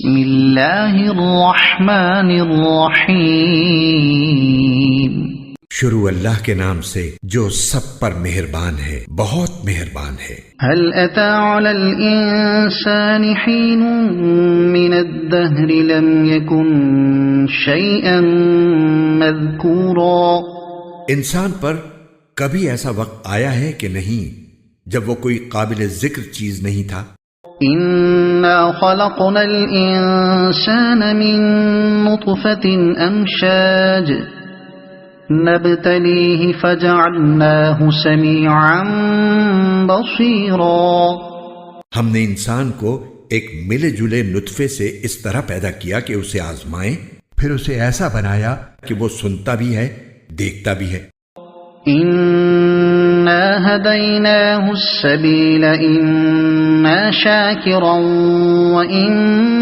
بسم اللہ الرحمن الرحیم۔ شروع اللہ کے نام سے جو سب پر مہربان ہے، بہت مہربان ہے۔ هل أتى على الإنسان حين من الدهر لم يكن شيئا مذكورا۔ انسان پر کبھی ایسا وقت آیا ہے کہ نہیں جب وہ کوئی قابل ذکر چیز نہیں تھا؟ إنا خلقنا الإنسان من نطفة أمشاج نبتليه فجعلناه سميعا بصيرا۔ ہم نے انسان کو ایک ملے جلے نطفے سے اس طرح پیدا کیا کہ اسے آزمائیں، پھر اسے ایسا بنایا کہ وہ سنتا بھی ہے، دیکھتا بھی ہے۔ إنا هديناه السبيل إما شاكرا وإما